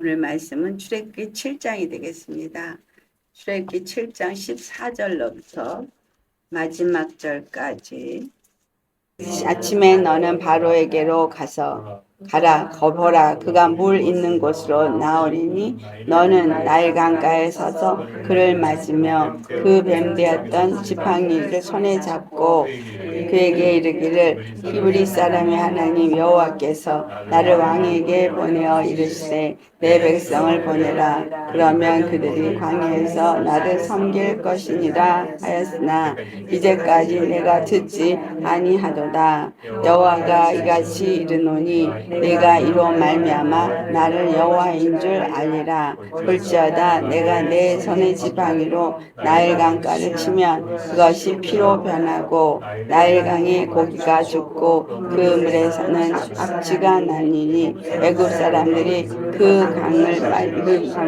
오늘 말씀은 출애굽기 7장이 되겠습니다. 출애굽기 7장 14절로부터 마지막 절까지. 아침에 너는 바로에게로 가서 가라 거보라 그가 물 있는 곳으로 나오리니 너는 나일 강가에 서서 그를 맞으며 그 뱀되었던 지팡이를 손에 잡고 그에게 이르기를 히브리 사람의 하나님 여호와께서 나를 왕에게 보내어 이르시되 내 백성을 보내라 그러면 그들이 광야에서 나를 섬길 것이니라 하였으나 이제까지 내가 듣지 아니하도다. 여호와가 이같이 이르노니 내가 이로 말미암아 나를 여호와인 줄 알리라. 볼지어다 내가 내 손의 지팡이로 나일 강가를 치면 그것이 피로 변하고 나일 강의 고기가 죽고 그 물에서는 악취가 나니니 애굽 사람들이 그 강을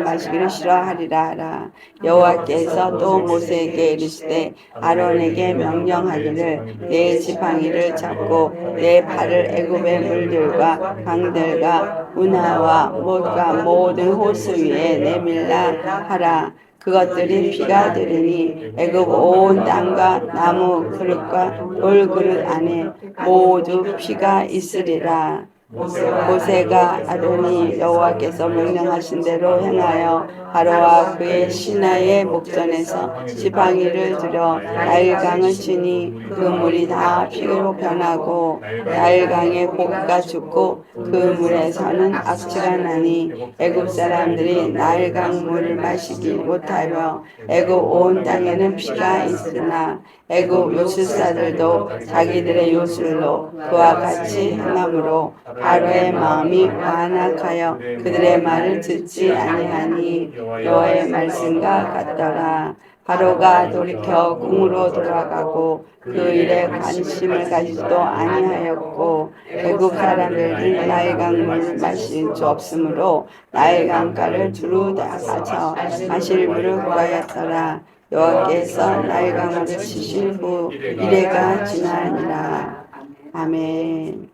마시기를 싫어하리라 하라. 여호와께서 또 모세에게 이르시되 아론에게 명령하기를 내 지팡이를 잡고 내 발을 애굽의 물들과 강들과 운하와 못과 모든 호수 위에 내밀라 하라. 그것들이 피가 되리니 애굽 온 땅과 나무 그릇과 돌 그릇 안에 모두 피가 있으리라. 모세가 아론이 여호와께서 명령하신 대로 행하여 바로와 그의 신하의 목전에서 지팡이를 들여 나일강을 치니 그 물이 다 피로 변하고 나일강의 고기가 죽고 그 물에서는 악취가 나니 애굽 사람들이 나일강 물을 마시지 못하며 애굽 온 땅에는 피가 있으나 애굽 요술사들도 자기들의 요술로 그와 같이 행함으로 바로의 마음이 완악하여 그들의 말을 듣지 아니하니 여호와의 말씀과 같더라. 바로가 돌이켜 궁으로 돌아가고 그 일에 관심을 가지지도 아니하였고 애굽 사람들은 나일강 물을 마실 수 없으므로 나일강가를 두루 다쳐 마실 물을 구하였더라. 여호와께서 나일강을 치신 후 이래가 지나니라. 아멘.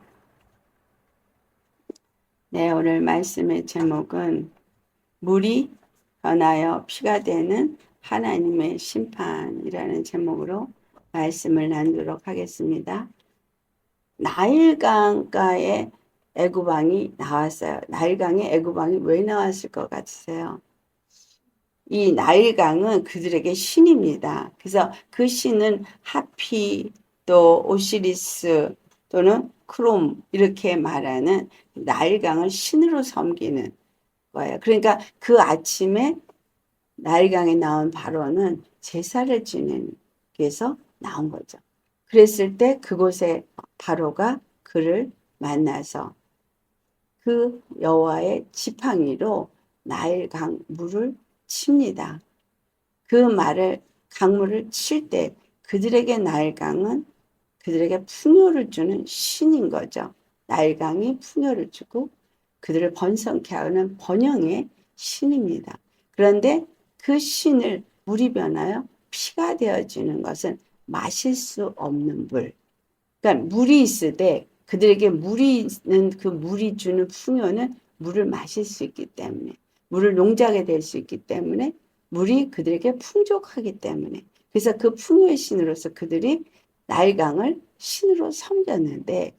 네, 오늘 말씀의 제목은 물이 변하여 피가 되는 하나님의 심판이라는 제목으로 말씀을 나누도록 하겠습니다. 나일강가에 애굽왕이 나왔어요. 나일강에 애굽왕이 왜 나왔을 것 같으세요? 이 나일강은 그들에게 신입니다. 그래서 그 신은 하피 또 오시리스 또는 크롬 이렇게 말하는 나일강을 신으로 섬기는 거예요. 그러니까 그 아침에 나일강에 나온 바로는 제사를 지내기 위해서 나온 거죠. 그랬을 때 그곳에 바로가 그를 만나서 그 여호와의 지팡이로 나일강 물을 칩니다. 그 강물을 칠 때 그들에게 나일강은 그들에게 풍요를 주는 신인 거죠. 나일강이 풍요를 주고 그들을 번성케 하는 번영의 신입니다. 그런데 그 신을 물이 변하여 피가 되어지는 것은 마실 수 없는 물. 그러니까 물이 있을 때 그들에게 물이 있는 그 물이 주는 풍요는 물을 마실 수 있기 때문에 물을 농작에 될 수 있기 때문에 물이 그들에게 풍족하기 때문에 그래서 그 풍요의 신으로서 그들이 나일강을 신으로 섬겼는데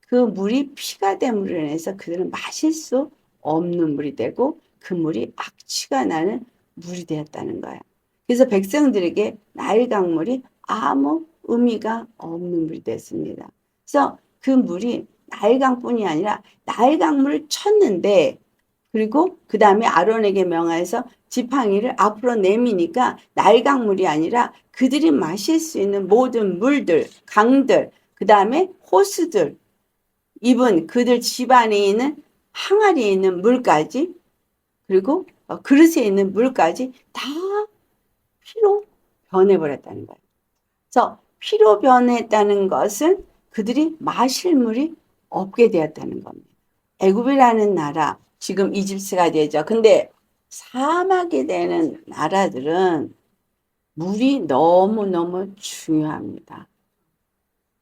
그 물이 피가 됨으로 인해서 그들은 마실 수 없는 물이 되고 그 물이 악취가 나는 물이 되었다는 거예요. 그래서 백성들에게 나일강 물이 아무 의미가 없는 물이 됐습니다. 그래서 그 물이 나일강뿐이 아니라 나일강물을 쳤는데 그리고 그 다음에 아론에게 명하여서 지팡이를 앞으로 내미니까 나일강물이 아니라 그들이 마실 수 있는 모든 물들, 강들, 그 다음에 호수들, 이분 그들 집안에 있는 항아리에 있는 물까지 그리고 그릇에 있는 물까지 다 피로 변해버렸다는 거예요. 그래서 피로 변했다는 것은 그들이 마실 물이 없게 되었다는 겁니다. 애굽이라는 나라, 지금 이집트가 되죠. 근데 사막이 되는 나라들은 물이 너무너무 중요합니다.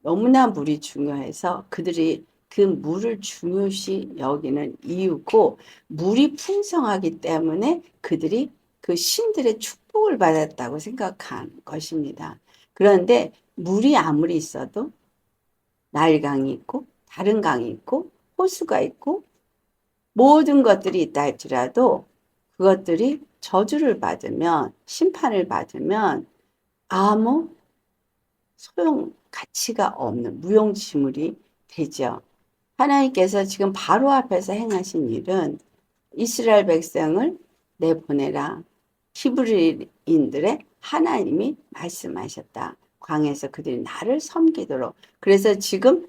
너무나 물이 중요해서 그들이 그 물을 중요시 여기는 이유고, 물이 풍성하기 때문에 그들이 그 신들의 축복을 받았다고 생각한 것입니다. 그런데 물이 아무리 있어도 나일강이 있고 다른 강이 있고 호수가 있고 모든 것들이 있다 할지라도 그것들이 저주를 받으면, 심판을 받으면 아무 소용 가치가 없는 무용지물이 되죠. 하나님께서 지금 바로 앞에서 행하신 일은 이스라엘 백성을 내보내라. 히브리인들의 하나님이 말씀하셨다. 광에서 그들이 나를 섬기도록. 그래서 지금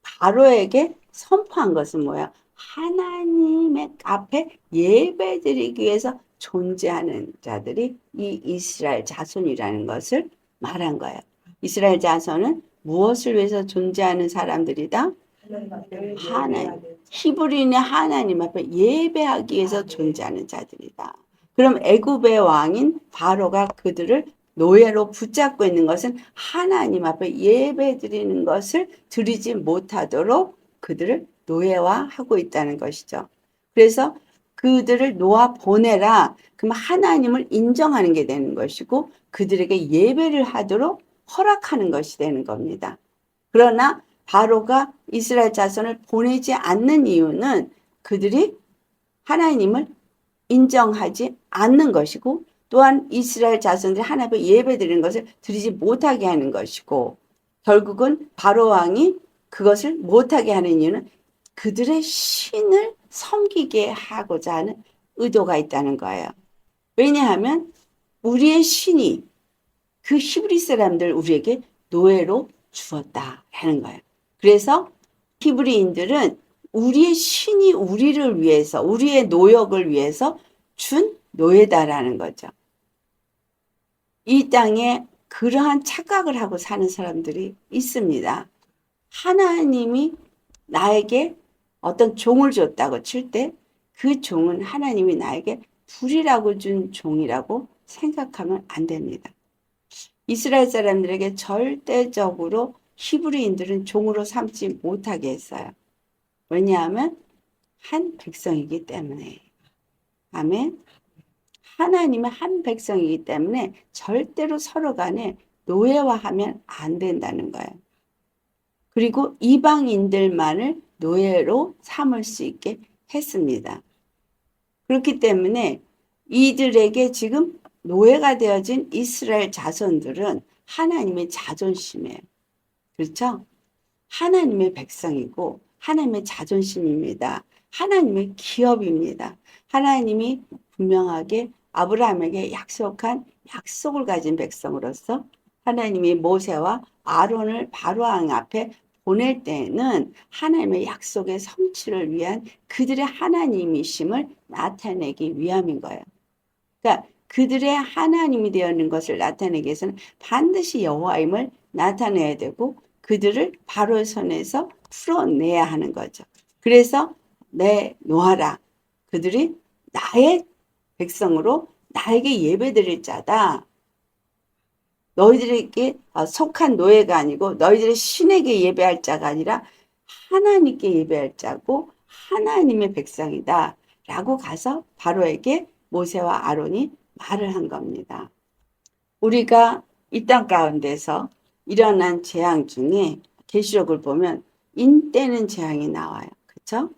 바로에게 선포한 것은 뭐야? 하나님의 앞에 예배드리기 위해서 존재하는 자들이 이 이스라엘 자손이라는 것을 말한 거예요. 이스라엘 자손은 무엇을 위해서 존재하는 사람들이다? 하나님, 히브리인의 하나님 앞에 예배하기 위해서 존재하는 자들이다. 그럼 애굽의 왕인 바로가 그들을 노예로 붙잡고 있는 것은 하나님 앞에 예배 드리는 것을 드리지 못하도록 그들을 노예화하고 있다는 것이죠. 그래서 그들을 놓아 보내라. 그럼 하나님을 인정하는 게 되는 것이고 그들에게 예배를 하도록 허락하는 것이 되는 겁니다. 그러나 바로가 이스라엘 자손을 보내지 않는 이유는 그들이 하나님을 인정하지 않는 것이고, 또한 이스라엘 자손들이 하나님께 예배드리는 것을 드리지 못하게 하는 것이고, 결국은 바로 왕이 그것을 못하게 하는 이유는 그들의 신을 섬기게 하고자 하는 의도가 있다는 거예요. 왜냐하면 우리의 신이 그 히브리 사람들 우리에게 노예로 주었다라는 거예요. 그래서 히브리인들은 우리의 신이 우리를 위해서, 우리의 노역을 위해서 준 노예다라는 거죠. 이 땅에 그러한 착각을 하고 사는 사람들이 있습니다. 하나님이 나에게 어떤 종을 줬다고 칠 때 그 종은 하나님이 나에게 불이라고 준 종이라고 생각하면 안 됩니다. 이스라엘 사람들에게 절대적으로 히브리인들은 종으로 삼지 못하게 했어요. 왜냐하면 한 백성이기 때문에. 아멘. 하나님의 한 백성이기 때문에 절대로 서로 간에 노예화하면 안 된다는 거예요. 그리고 이방인들만을 노예로 삼을 수 있게 했습니다. 그렇기 때문에 이들에게 지금 노예가 되어진 이스라엘 자손들은 하나님의 자존심이에요. 그렇죠? 하나님의 백성이고 하나님의 자존심입니다. 하나님의 기업입니다. 하나님이 분명하게 아브라함에게 약속한 약속을 가진 백성으로서 하나님이 모세와 아론을 바로 왕 앞에 보낼 때에는 하나님의 약속의 성취를 위한 그들의 하나님이심을 나타내기 위함인 거예요. 그러니까 그들의 하나님이 되었는 것을 나타내기 위해서는 반드시 여호와임을 나타내야 되고 그들을 바로의 손에서 풀어내야 하는 거죠. 그래서 내놓아라. 그들이 나의 백성으로 나에게 예배드릴 자다. 너희들에게 속한 노예가 아니고 너희들의 신에게 예배할 자가 아니라 하나님께 예배할 자고 하나님의 백성이다. 라고 가서 바로에게 모세와 아론이 말을 한 겁니다. 우리가 이 땅 가운데서 일어난 재앙 중에 계시록을 보면 인 떼는 재앙이 나와요. 그렇죠?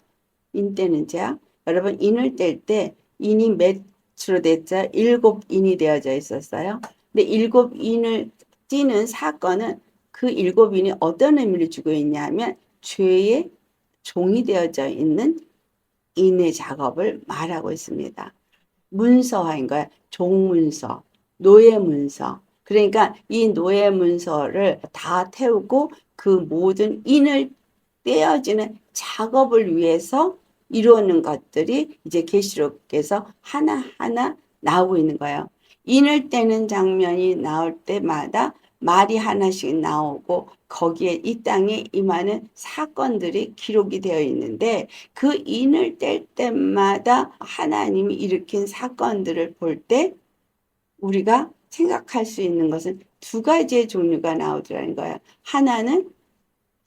인 떼는 재앙. 여러분 인을 뗄 때 인이 몇으로 됐죠? 7인이 되어져 있었어요. 근데 7인을 띄는 사건은 그 7인이 어떤 의미를 주고 있냐면 죄의 종이 되어져 있는 인의 작업을 말하고 있습니다. 문서화인 거야. 종문서, 노예문서. 그러니까 이 노예문서를 다 태우고 그 모든 인을 떼어지는 작업을 위해서 이루어는 것들이 이제 계시록에서 하나하나 나오고 있는 거예요. 인을 떼는 장면이 나올 때마다 말이 하나씩 나오고 거기에 이 땅에 임하는 사건들이 기록이 되어 있는데 그 인을 뗄 때마다 하나님이 일으킨 사건들을 볼 때 우리가 생각할 수 있는 것은 두 가지의 종류가 나오더라는 거예요. 하나는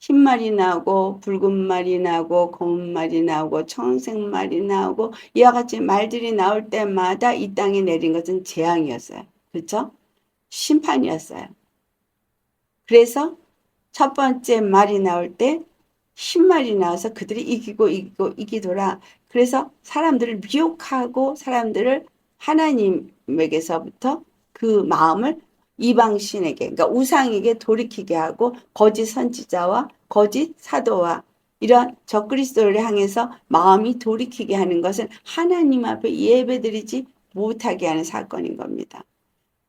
흰말이 나오고 붉은 말이 나오고 검은 말이 나오고 청색 말이 나오고 이와 같이 말들이 나올 때마다 이 땅에 내린 것은 재앙이었어요. 그렇죠? 심판이었어요. 그래서 첫 번째 말이 나올 때 흰말이 나와서 그들이 이기고 이기더라. 그래서 사람들을 미혹하고 사람들을 하나님에게서부터 그 마음을 이방신에게, 그러니까 우상에게 돌이키게 하고 거짓 선지자와 거짓 사도와 이런 적그리스도를 향해서 마음이 돌이키게 하는 것은 하나님 앞에 예배드리지 못하게 하는 사건인 겁니다.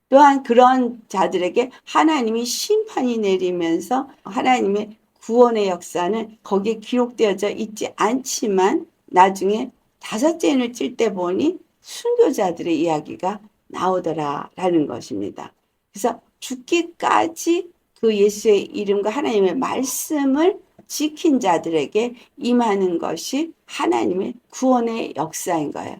또한 그런 자들에게 하나님이 심판이 내리면서 하나님의 구원의 역사는 거기에 기록되어져 있지 않지만 나중에 다섯째 인을 찔 때 보니 순교자들의 이야기가 나오더라라는 것입니다. 그래서 죽기까지 그 예수의 이름과 하나님의 말씀을 지킨 자들에게 임하는 것이 하나님의 구원의 역사인 거예요.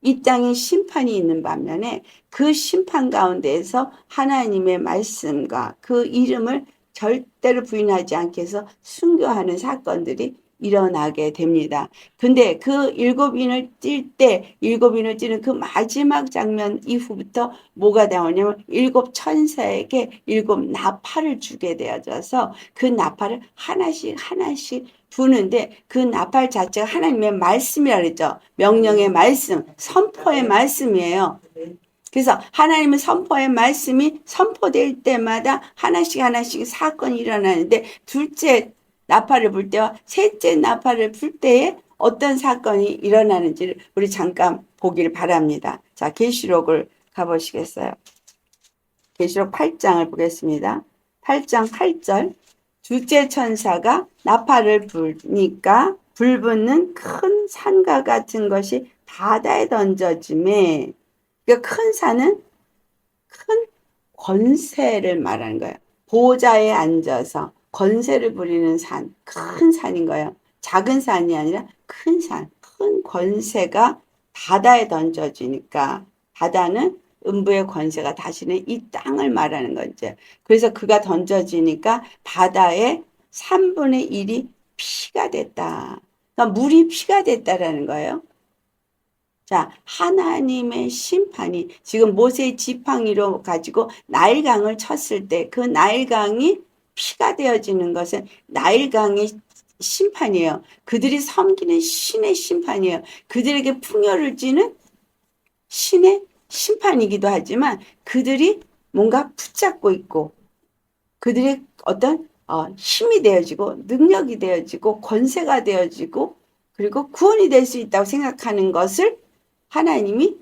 이 땅에 심판이 있는 반면에 그 심판 가운데에서 하나님의 말씀과 그 이름을 절대로 부인하지 않게 해서 순교하는 사건들이 일어나게 됩니다. 근데 그 일곱인을 찌는 그 마지막 장면 이후부터 뭐가 나오냐면 일곱 천사에게 일곱 나팔을 주게 되어져서 그 나팔을 하나씩 부는데 그 나팔 자체가 하나님의 말씀이라 그랬죠. 명령의 말씀, 선포의 말씀이에요. 그래서 하나님의 선포의 말씀이 선포될 때마다 하나씩 사건이 일어나는데 둘째 나팔을 불 때와 셋째 나팔을 불 때에 어떤 사건이 일어나는지를 우리 잠깐 보기를 바랍니다. 자, 계시록을 가보시겠어요? 계시록 8장을 보겠습니다. 8장 8절. 둘째 천사가 나팔을 불니까 불붙는 큰 산과 같은 것이 바다에 던져짐에, 그러니까 큰 산은 큰 권세를 말하는 거예요. 보좌에 앉아서 권세를 부리는 산, 큰 산인 거예요. 작은 산이 아니라 큰 산, 큰 권세가 바다에 던져지니까 바다는 음부의 권세가 다시는 이 땅을 말하는 거죠. 그래서 그가 던져지니까 바다의 3분의 1이 피가 됐다. 그러니까 물이 피가 됐다라는 거예요. 자, 하나님의 심판이 지금 모세의 지팡이로 가지고 나일강을 쳤을 때 그 나일강이 피가 되어지는 것은 나일강의 심판이에요. 그들이 섬기는 신의 심판이에요. 그들에게 풍요를 주는 신의 심판이기도 하지만 그들이 뭔가 붙잡고 있고 그들의 어떤 힘이 되어지고 능력이 되어지고 권세가 되어지고 그리고 구원이 될 수 있다고 생각하는 것을 하나님이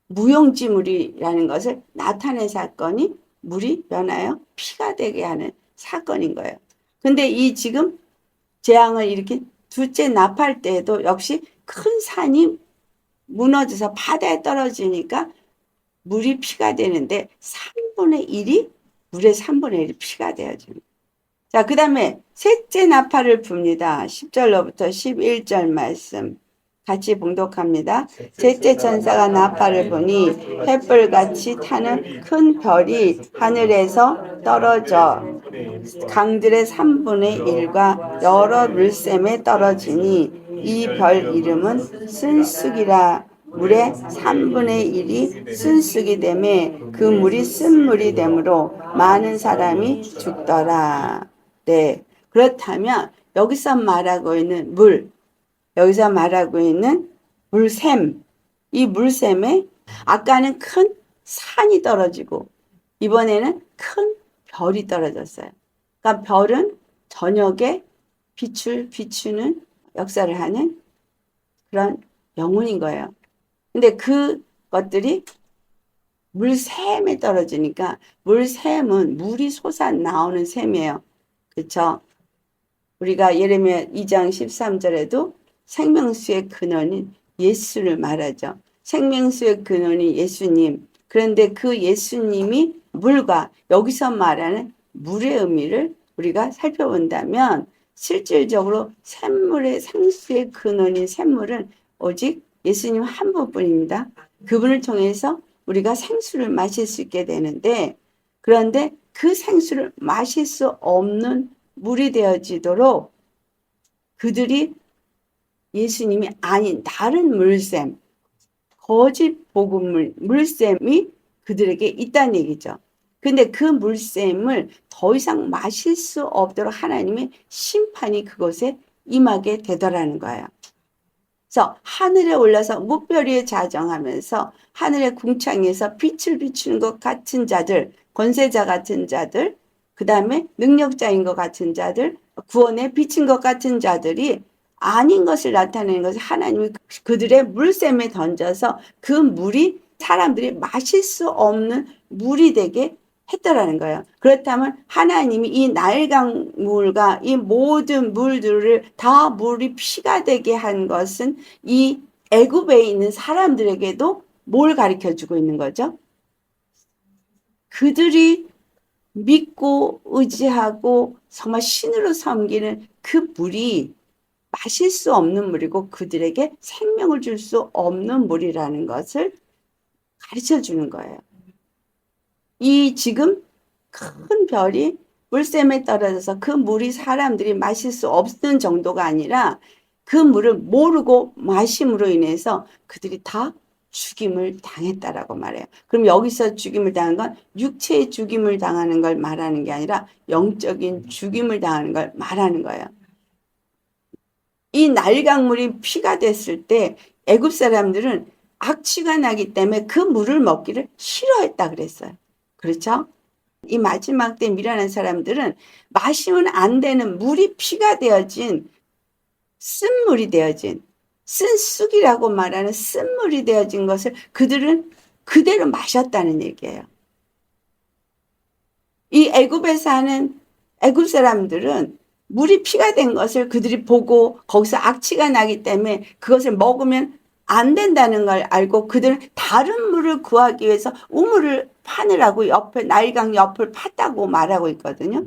무용지물이라는 것을 나타낸 사건이 물이 변하여 피가 되게 하는 사건인 거예요. 근데 이 지금 재앙을 일으킨 둘째 나팔 때에도 역시 큰 산이 무너져서 바다에 떨어지니까 물이 피가 되는데 3분의 1이 물의 3분의 1이 피가 되어집니다. 자, 그 다음에 셋째 나팔을 붑니다. 10절로부터 11절 말씀 같이 봉독합니다. 셋째 천사가 나팔을 부니 횃불같이 타는 큰 별이 하늘에서 떨어져 강들의 3분의 1과 여러 물샘에 떨어지니 이 별 이름은 쓴쑥이라. 물의 3분의 1이 쓴쑥이 되매 그 물이 쓴물이 되므로 많은 사람이 죽더라. 네, 그렇다면 여기서 말하고 있는 물, 여기서 말하고 있는 물샘, 이 물샘에 아까는 큰 산이 떨어지고 이번에는 큰 별이 떨어졌어요. 그러니까 별은 저녁에 빛을 비추는 역사를 하는 그런 영혼인 거예요. 근데 그 것들이 물샘에 떨어지니까 물샘은 물이 솟아 나오는 샘이에요. 그렇죠? 우리가 예레미야 2장 13절에도 생명수의 근원인 예수를 말하죠. 생명수의 근원이 예수님. 그런데 그 예수님이 물과 여기서 말하는 물의 의미를 우리가 살펴본다면 실질적으로 샘물의 생수의 근원인 샘물은 오직 예수님 한 분뿐입니다. 그분을 통해서 우리가 생수를 마실 수 있게 되는데 그런데 그 생수를 마실 수 없는 물이 되어지도록 그들이 예수님이 아닌 다른 물샘, 거짓 복음물, 물샘이 그들에게 있다는 얘기죠. 근데 그 물샘을 더 이상 마실 수 없도록 하나님의 심판이 그곳에 임하게 되더라는 거예요. 그래서 하늘에 올라서 무별 자정하면서 하늘의 궁창에서 빛을 비추는 것 같은 자들, 권세자 같은 자들, 그 다음에 능력자인 것 같은 자들, 구원에 비친 것 같은 자들이 아닌 것을 나타내는 것을 하나님이 그들의 물샘에 던져서 그 물이 사람들이 마실 수 없는 물이 되게 했더라는 거예요. 그렇다면 하나님이 이 나일강물과 이 모든 물들을 다 물이 피가 되게 한 것은 이 애굽에 있는 사람들에게도 뭘 가르쳐 주고 있는 거죠? 그들이 믿고 의지하고 정말 신으로 섬기는 그 물이 마실 수 없는 물이고 그들에게 생명을 줄 수 없는 물이라는 것을 가르쳐 주는 거예요. 이 지금 큰 별이 물샘에 떨어져서 그 물이 사람들이 마실 수 없는 정도가 아니라 그 물을 모르고 마심으로 인해서 그들이 다 죽임을 당했다라고 말해요. 그럼 여기서 죽임을 당한 건 육체의 죽임을 당하는 걸 말하는 게 아니라 영적인 죽임을 당하는 걸 말하는 거예요. 이 나일강물이 피가 됐을 때 애굽 사람들은 악취가 나기 때문에 그 물을 먹기를 싫어했다 그랬어요. 그렇죠? 이 마지막 때 미련한 사람들은 마시면 안 되는 물이 피가 되어진 쓴물이 되어진 쓴쑥이라고 말하는 쓴물이 되어진 것을 그들은 그대로 마셨다는 얘기예요. 이 애굽에 사는 애굽 사람들은 물이 피가 된 것을 그들이 보고 거기서 악취가 나기 때문에 그것을 먹으면 안 된다는 걸 알고 그들은 다른 물을 구하기 위해서 우물을 파느라고 옆에 나일강 옆을 팠다고 말하고 있거든요.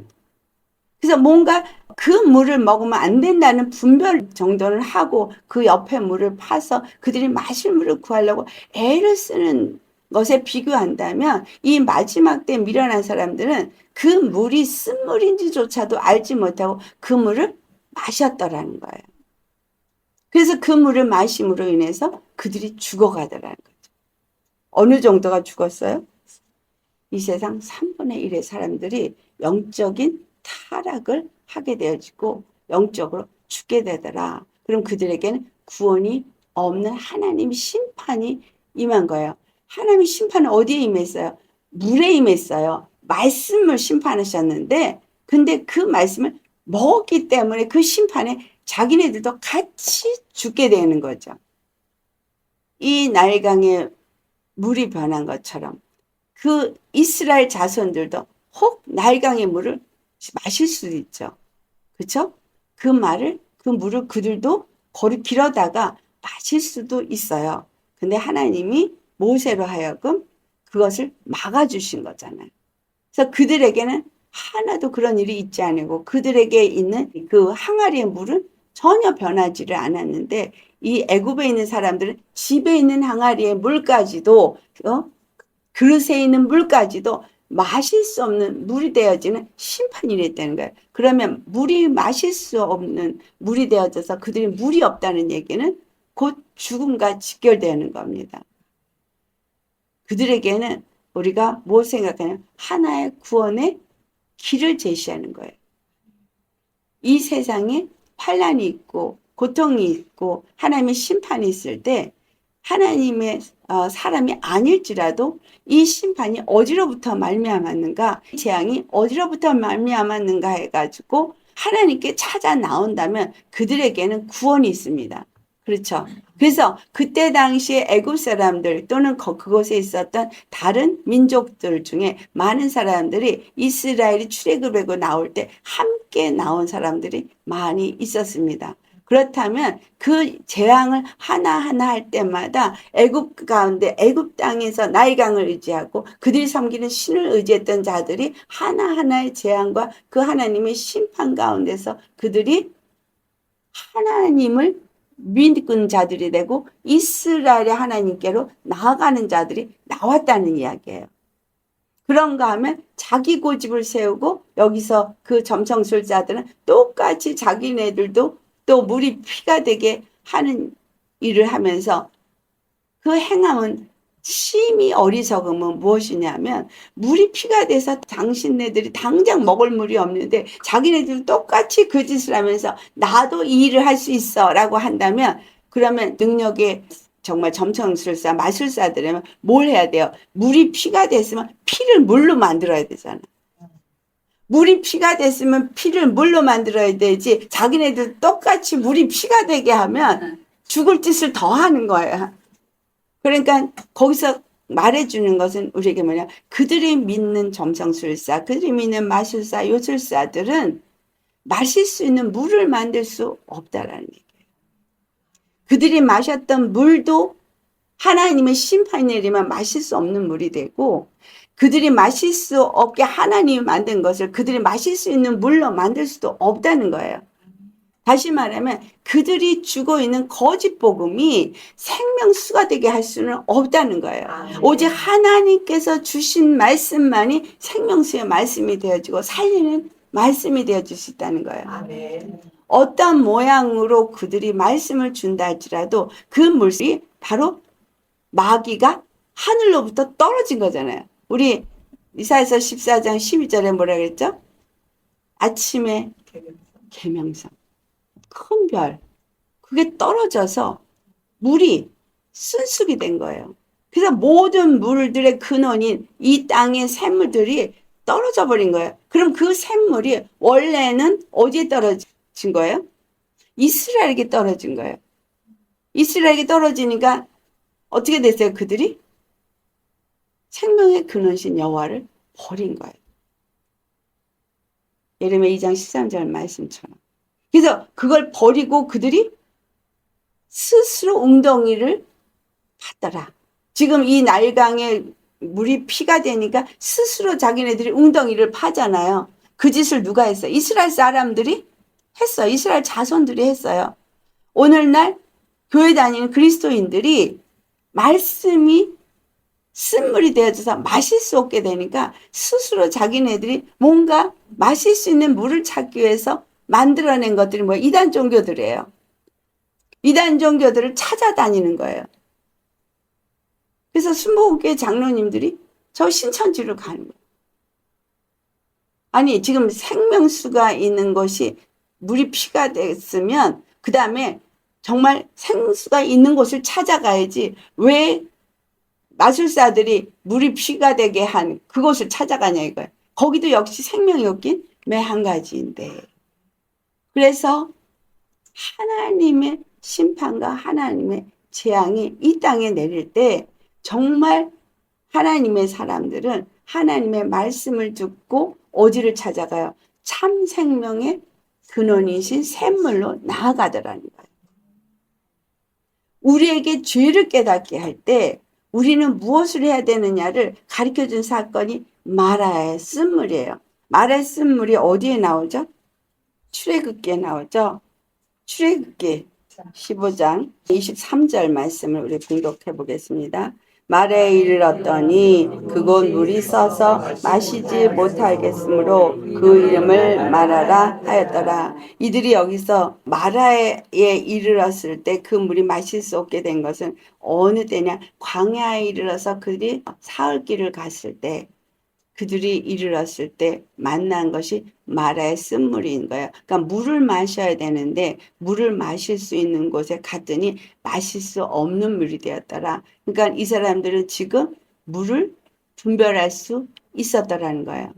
그래서 뭔가 그 물을 먹으면 안 된다는 분별 정도는 하고 그 옆에 물을 파서 그들이 마실 물을 구하려고 애를 쓰는 것에 비교한다면 이 마지막 때 미련한 사람들은 그 물이 쓴물인지조차도 알지 못하고 그 물을 마셨더라는 거예요. 그래서 그 물을 마심으로 인해서 그들이 죽어가더라는 거죠. 어느 정도가 죽었어요? 이 세상 3분의 1의 사람들이 영적인 타락을 하게 되어지고 영적으로 죽게 되더라. 그럼 그들에게는 구원이 없는 하나님 심판이 임한 거예요. 하나님 심판은 어디에 임했어요? 물에 임했어요. 말씀을 심판하셨는데 근데 그 말씀을 먹었기 때문에 그 심판에 자기네들도 같이 죽게 되는 거죠. 이 나일강에 물이 변한 것처럼 그 이스라엘 자손들도 혹 나일강의 물을 마실 수도 있죠. 그렇죠? 그 물을 그들도 길어다가 마실 수도 있어요. 근데 하나님이 모세로 하여금 그것을 막아주신 거잖아요. 그래서 그들에게는 하나도 그런 일이 있지 않고 그들에게 있는 그 항아리의 물은 전혀 변하지를 않았는데 이 애굽에 있는 사람들은 집에 있는 항아리의 물까지도 그릇에 있는 물까지도 마실 수 없는 물이 되어지는 심판이 됐다는 거예요. 그러면 물이 마실 수 없는 물이 되어져서 그들이 물이 없다는 얘기는 곧 죽음과 직결되는 겁니다. 그들에게는 우리가 뭘 생각하냐면 하나의 구원의 길을 제시하는 거예요. 이 세상에 환난이 있고 고통이 있고 하나님의 심판이 있을 때 하나님의 사람이 아닐지라도 이 심판이 어디로부터 말미암았는가, 이 재앙이 어디로부터 말미암았는가 해가지고 하나님께 찾아 나온다면 그들에게는 구원이 있습니다. 그렇죠. 그래서 그때 당시에 애굽 사람들 또는 그곳에 있었던 다른 민족들 중에 많은 사람들이 이스라엘이 출애굽하고 나올 때 함께 나온 사람들이 많이 있었습니다. 그렇다면 그 재앙을 하나하나 할 때마다 애굽 가운데 애굽 땅에서 나일강을 의지하고 그들이 섬기는 신을 의지했던 자들이 하나하나의 재앙과 그 하나님의 심판 가운데서 그들이 하나님을 믿은 자들이 되고 이스라엘의 하나님께로 나아가는 자들이 나왔다는 이야기예요. 그런가 하면 자기 고집을 세우고 여기서 그 점성술자들은 똑같이 자기네들도 또 물이 피가 되게 하는 일을 하면서 그 행함은 심히 어리석음은 무엇이냐면 물이 피가 돼서 당신네들이 당장 먹을 물이 없는데 자기네들 똑같이 그 짓을 하면서 나도 이 일을 할 수 있어 라고 한다면 그러면 능력의 정말 점성술사 마술사들이면 뭘 해야 돼요? 물이 피가 됐으면 피를 물로 만들어야 되잖아. 물이 피가 됐으면 피를 물로 만들어야 되지 자기네들 똑같이 물이 피가 되게 하면 죽을 짓을 더 하는 거야. 그러니까 거기서 말해주는 것은 우리에게 뭐냐, 그들이 믿는 점성술사, 그들이 믿는 마술사, 요술사들은 마실 수 있는 물을 만들 수 없다라는 얘기예요. 그들이 마셨던 물도 하나님의 심판이 내리면 마실 수 없는 물이 되고, 그들이 마실 수 없게 하나님이 만든 것을 그들이 마실 수 있는 물로 만들 수도 없다는 거예요. 다시 말하면 그들이 주고 있는 거짓 복음이 생명수가 되게 할 수는 없다는 거예요. 오직 하나님께서 주신 말씀만이 생명수의 말씀이 되어지고 살리는 말씀이 되어질 수 있다는 거예요. 어떤 모양으로 그들이 말씀을 준다 할지라도 그 물이 바로 마귀가 하늘로부터 떨어진 거잖아요. 우리 이사야서 14장 12절에 뭐라 그랬죠? 아침에 계명성. 큰 별, 그게 떨어져서 물이 순수이 된 거예요. 그래서 모든 물들의 근원인 이 땅의 샘물들이 떨어져 버린 거예요. 그럼 그 샘물이 원래는 어디에 떨어진 거예요? 이스라엘에게 떨어진 거예요. 이스라엘에게 떨어지니까 어떻게 됐어요? 그들이 생명의 근원신 여호와를 버린 거예요. 예레미야 2장 13절 말씀처럼. 그래서 그걸 버리고 그들이 스스로 웅덩이를 파더라. 지금 이 나일강에 물이 피가 되니까 스스로 자기네들이 웅덩이를 파잖아요. 그 짓을 누가 했어요? 이스라엘 사람들이 했어요. 이스라엘 자손들이 했어요. 오늘날 교회 다니는 그리스도인들이 말씀이 쓴물이 되어져서 마실 수 없게 되니까 스스로 자기네들이 뭔가 마실 수 있는 물을 찾기 위해서 만들어낸 것들이 뭐 이단 종교들이에요. 이단 종교들을 찾아다니는 거예요. 그래서 순복음교회 장로님들이 저 신천지로 가는 거예요. 아니 지금 생명수가 있는 것이 물이 피가 됐으면 그 다음에 정말 생수가 있는 곳을 찾아가야지 왜 마술사들이 물이 피가 되게 한 그곳을 찾아가냐 이거예요. 거기도 역시 생명이 없긴 매 한 가지인데. 그래서 하나님의 심판과 하나님의 재앙이 이 땅에 내릴 때 정말 하나님의 사람들은 하나님의 말씀을 듣고 어디를 찾아가요? 참 생명의 근원이신 샘물로 나아가더라는 거예요. 우리에게 죄를 깨닫게 할 때 우리는 무엇을 해야 되느냐를 가르쳐준 사건이 마라의 쓴물이에요. 마라의 쓴물이 어디에 나오죠? 출애굽기에 나오죠. 출애굽기 15장 23절 말씀을 우리 공독해 보겠습니다. 말에 이르렀더니 그곳 물이 써서 마시지 못하겠으므로 그 이름을 마라라 하였더라. 이들이 여기서 마라에 이르렀을 때 그 물이 마실 수 없게 된 것은 어느 때냐? 광야에 이르러서 그들이 사흘 길을 갔을 때 그들이 이르렀을 때 만난 것이 마라의 쓴물인 거예요. 그러니까 물을 마셔야 되는데 물을 마실 수 있는 곳에 갔더니 마실 수 없는 물이 되었더라. 그러니까 이 사람들은 지금 물을 분별할 수 있었더라는 거예요.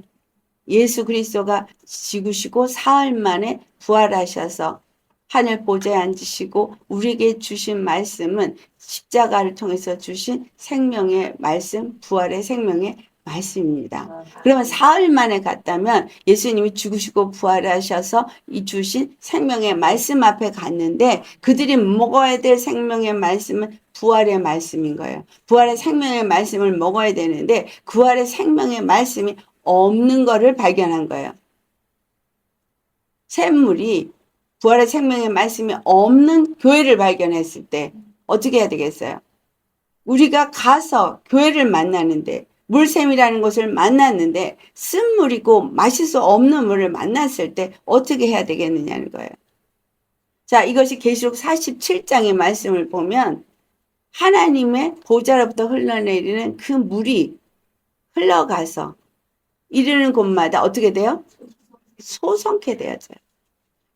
예수 그리스도가 죽으시고 사흘 만에 부활하셔서 하늘 보좌에 앉으시고 우리에게 주신 말씀은 십자가를 통해서 주신 생명의 말씀, 부활의 생명의 말씀입니다. 그러면 사흘 만에 갔다면 예수님이 죽으시고 부활하셔서 이 주신 생명의 말씀 앞에 갔는데 그들이 먹어야 될 생명의 말씀은 부활의 말씀인 거예요. 부활의 생명의 말씀을 먹어야 되는데 부활의 생명의 말씀이 없는 거를 발견한 거예요. 샘물이 부활의 생명의 말씀이 없는 교회를 발견했을 때 어떻게 해야 되겠어요? 우리가 가서 교회를 만나는데 물샘이라는 것을 만났는데 쓴물이고 마실 수 없는 물을 만났을 때 어떻게 해야 되겠느냐는 거예요. 자, 이것이 계시록 47장의 말씀을 보면 하나님의 보좌로부터 흘러내리는 그 물이 흘러가서 이르는 곳마다 어떻게 돼요? 소성케 되어져요.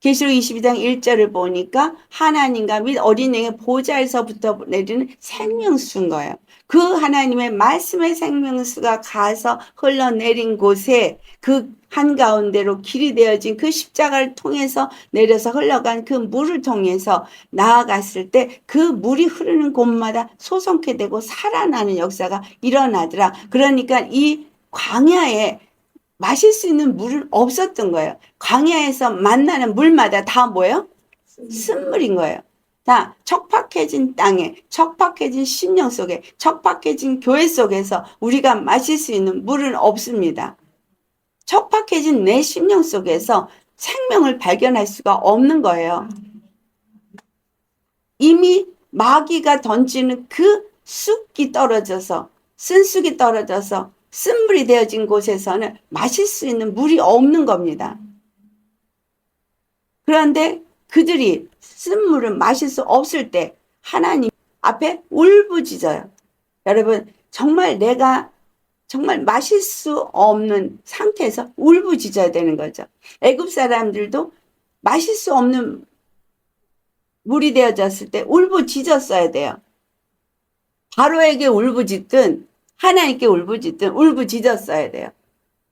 계시록 22장 1절을 보니까 하나님과 및 어린양의 보좌에서부터 내리는 생명수인 거예요. 그 하나님의 말씀의 생명수가 가서 흘러내린 곳에 그 한가운데로 길이 되어진 그 십자가를 통해서 내려서 흘러간 그 물을 통해서 나아갔을 때 그 물이 흐르는 곳마다 소성케 되고 살아나는 역사가 일어나더라. 그러니까 이 광야에 마실 수 있는 물은 없었던 거예요. 광야에서 만나는 물마다 다 뭐예요? 쓴물인 거예요. 다 척박해진 땅에, 척박해진 심령 속에, 척박해진 교회 속에서 우리가 마실 수 있는 물은 없습니다. 척박해진 내 심령 속에서 생명을 발견할 수가 없는 거예요. 이미 마귀가 던지는 그 쑥이 떨어져서, 쓴쑥이 떨어져서 쓴물이 되어진 곳에서는 마실 수 있는 물이 없는 겁니다. 그런데 그들이 쓴물을 마실 수 없을 때 하나님 앞에 울부짖어요. 여러분, 정말 내가 정말 마실 수 없는 상태에서 울부짖어야 되는 거죠. 애굽 사람들도 마실 수 없는 물이 되어졌을 때 울부짖었어야 돼요. 바로에게 울부짖든 하나님께 울부짖든 울부짖었어야 돼요.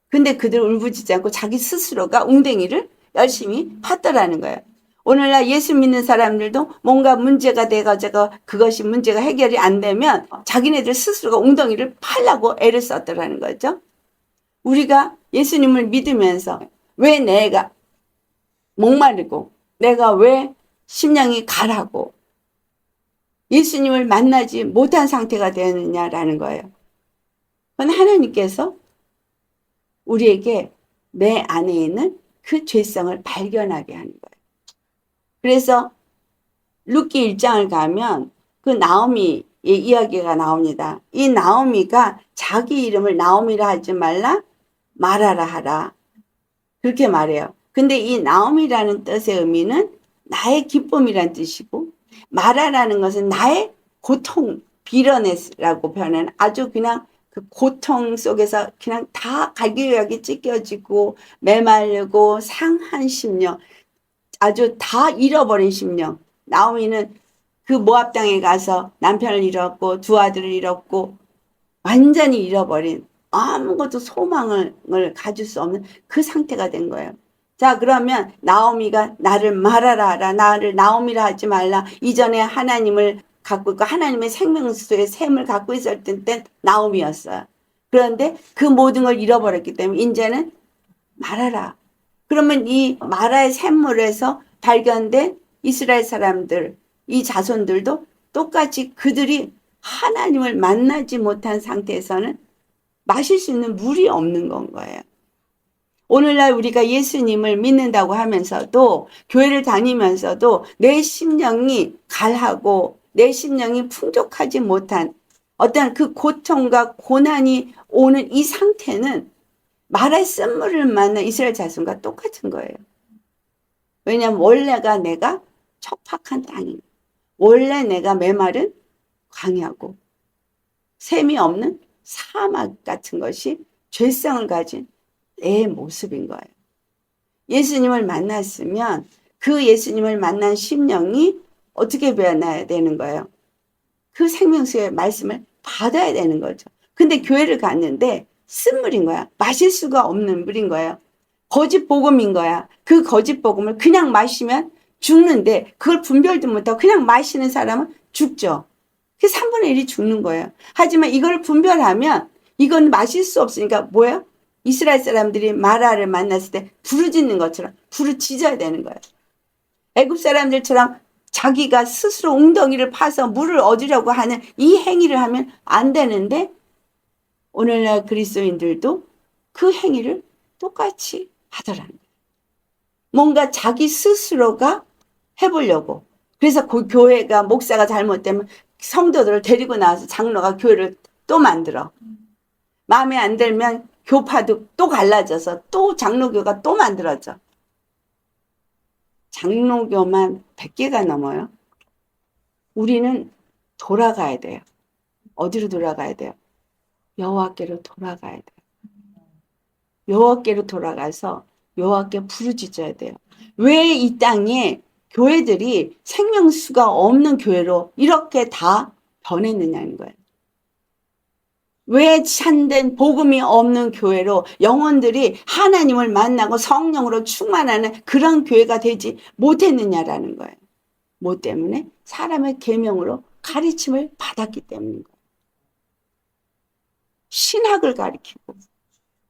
근데 그들 울부짖지 않고 자기 스스로가 웅덩이를 열심히 팠더라는 거예요. 오늘날 예수 믿는 사람들도 뭔가 문제가 돼가지고 그것이 문제가 해결이 안 되면 자기네들 스스로가 웅덩이를 파려고 애를 썼더라는 거죠. 우리가 예수님을 믿으면서 왜 내가 목마르고 내가 왜 심령이 가라고 예수님을 만나지 못한 상태가 되느냐라는 거예요. 그건 하나님께서 우리에게 내 안에 있는 그 죄성을 발견하게 하는 거예요. 그래서 룻기 1장을 가면 그 나오미의 이야기가 나옵니다. 이 나오미가 자기 이름을 나오미라 하지 말라 마라라 하라 그렇게 말해요. 근데 이 나오미라는 뜻의 의미는 나의 기쁨이란 뜻이고 마라라는 것은 나의 고통, 비련해라고 표현하는 아주 그냥 그 고통 속에서 그냥 다 갈기갈기 찢겨지고 메말르고 상한 심령, 아주 다 잃어버린 심령. 나오미는 그 모압 땅에 가서 남편을 잃었고 두 아들을 잃었고 완전히 잃어버린 아무것도 소망을 가질 수 없는 그 상태가 된 거예요. 자, 그러면 나오미가 나를 말하라 하라, 나를 나오미라 하지 말라. 이전에 하나님을 갖고 있고 하나님의 생명수의 샘을 갖고 있을 때 나오미였어요. 그런데 그 모든 걸 잃어버렸기 때문에 이제는 말하라. 그러면 이 마라의 샘물에서 발견된 이스라엘 사람들, 이 자손들도 똑같이 그들이 하나님을 만나지 못한 상태에서는 마실 수 있는 물이 없는 건 거예요. 오늘날 우리가 예수님을 믿는다고 하면서도 교회를 다니면서도 내 심령이 갈하고 내 심령이 풍족하지 못한 어떤 그 고통과 고난이 오는 이 상태는 마라의 쓴물을 만난 이스라엘 자손과 똑같은 거예요. 왜냐하면 원래가 내가 척박한 땅이고 원래 내가 메마른 광야고 샘이 없는 사막 같은 것이 죄성을 가진 내 모습인 거예요. 예수님을 만났으면 그 예수님을 만난 심령이 어떻게 변해야 되는 거예요? 그 생명수의 말씀을 받아야 되는 거죠. 근데 교회를 갔는데 쓴물인 거야. 마실 수가 없는 물인 거예요. 거짓 복음인 거야. 그 거짓 복음을 그냥 마시면 죽는데 그걸 분별도 못하고 그냥 마시는 사람은 죽죠. 그 3분의 1이 죽는 거예요. 하지만 이걸 분별하면 이건 마실 수 없으니까 뭐예요? 이스라엘 사람들이 마라를 만났을 때 부르짖는 것처럼 부르짖어야 되는 거예요. 애굽 사람들처럼 자기가 스스로 웅덩이를 파서 물을 얻으려고 하는 이 행위를 하면 안 되는데 오늘날 그리스도인들도 그 행위를 똑같이 하더라는 거예요. 뭔가 자기 스스로가 해보려고. 그래서 그 교회가 목사가 잘못되면 성도들을 데리고 나와서 장로가 교회를 또 만들어. 마음에 안 들면 교파도 또 갈라져서 또 장로교가 또 만들어져. 장로교만 100개가 넘어요. 우리는 돌아가야 돼요. 어디로 돌아가야 돼요? 여호와께로 돌아가야 돼요. 여호와께로 돌아가서 여호와께 부르짖어야 돼요. 왜 이 땅에 교회들이 생명수가 없는 교회로 이렇게 다 변했느냐는 거예요. 왜 참된 복음이 없는 교회로 영혼들이 하나님을 만나고 성령으로 충만하는 그런 교회가 되지 못했느냐라는 거예요. 뭐 때문에? 사람의 계명으로 가르침을 받았기 때문인 거예요. 신학을 가르치고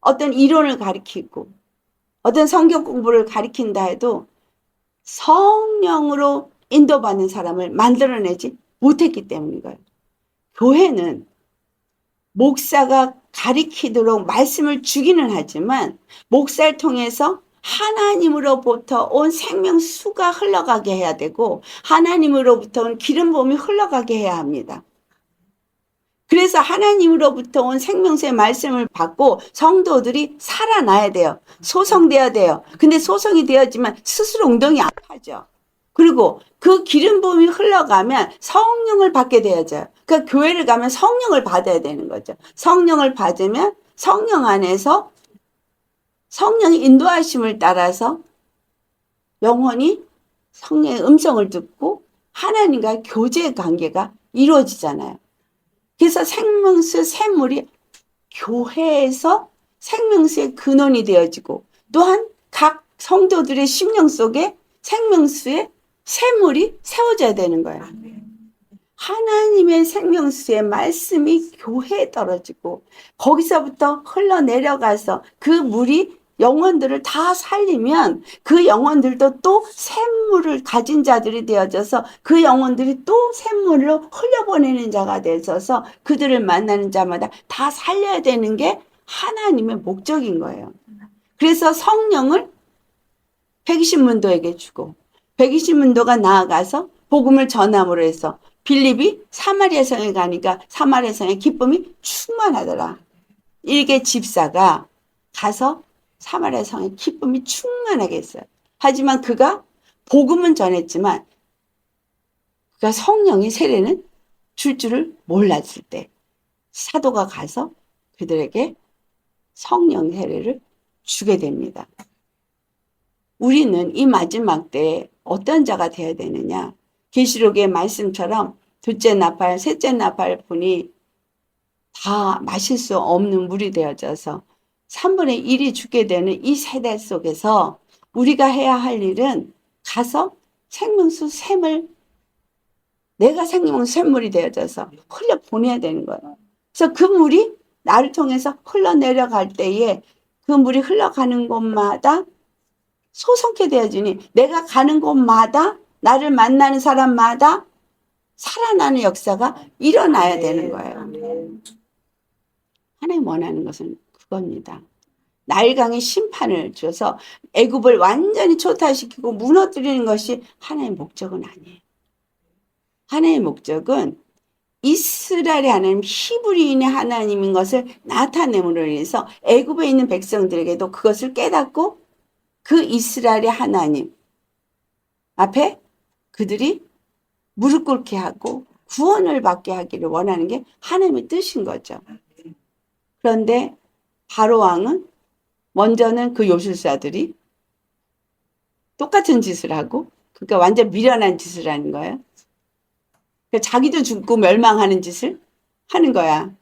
어떤 이론을 가르치고 어떤 성경 공부를 가르친다 해도 성령으로 인도받는 사람을 만들어내지 못했기 때문인 거예요. 교회는 목사가 가리키도록 말씀을 주기는 하지만 목사를 통해서 하나님으로부터 온 생명수가 흘러가게 해야 되고 하나님으로부터 온 기름 부음이 흘러가게 해야 합니다. 그래서 하나님으로부터 온 생명수의 말씀을 받고 성도들이 살아나야 돼요. 소성돼야 돼요. 근데 소성이 되었지만 스스로 엉덩이 아파져. 그리고 그 기름 부음이 흘러가면 성령을 받게 되어져요. 그러니까 교회를 가면 성령을 받아야 되는 거죠. 성령을 받으면 성령 안에서 성령의 인도하심을 따라서 영혼이 성령의 음성을 듣고 하나님과 교제의 관계가 이루어지잖아요. 그래서 생명수 샘물이 교회에서 생명수의 근원이 되어지고 또한 각 성도들의 심령 속에 생명수의 샘물이 세워져야 되는 거예요. 하나님의 생명수의 말씀이 교회에 떨어지고 거기서부터 흘러내려가서 그 물이 영혼들을 다 살리면 그 영혼들도 또 샘물을 가진 자들이 되어져서 그 영혼들이 또 샘물로 흘려보내는 자가 되어서 그들을 만나는 자마다 다 살려야 되는 게 하나님의 목적인 거예요. 그래서 성령을 120문도에게 주고 120문도가 나아가서 복음을 전함으로 해서 빌립이 사마리아 성에 가니까 사마리아 성의 기쁨이 충만하더라. 일개 집사가 가서 사마리아 성의 기쁨이 충만하게 했어요. 하지만 그가 복음은 전했지만 그가 성령의 세례는 줄 줄을 몰랐을 때 사도가 가서 그들에게 성령 세례를 주게 됩니다. 우리는 이 마지막 때에 어떤 자가 되어야 되느냐? 계시록의 말씀처럼 둘째 나팔, 셋째 나팔 분이 다 마실 수 없는 물이 되어져서 3분의 1이 죽게 되는 이 세대 속에서 우리가 해야 할 일은 가서 생명수 샘을 내가 생명수 샘물이 되어져서 흘려보내야 되는 거예요. 그래서 그 물이 나를 통해서 흘러내려갈 때에 그 물이 흘러가는 곳마다 소성케 되어지니 내가 가는 곳마다 나를 만나는 사람마다 살아나는 역사가 일어나야 되는 거예요. 하나님 원하는 것은 그겁니다. 나일강의 심판을 줘서 애굽을 완전히 초토화시키고 무너뜨리는 것이 하나님의 목적은 아니에요. 하나님의 목적은 이스라엘의 하나님, 히브리인의 하나님인 것을 나타냄으로 인해서 애굽에 있는 백성들에게도 그것을 깨닫고 그 이스라엘의 하나님 앞에 그들이 무릎 꿇게 하고 구원을 받게 하기를 원하는 게 하나님의 뜻인 거죠. 그런데 바로 왕은 먼저는 그 요술사들이 똑같은 짓을 하고 그러니까 완전 미련한 짓을 하는 거예요. 그러니까 자기도 죽고 멸망하는 짓을 하는 거야.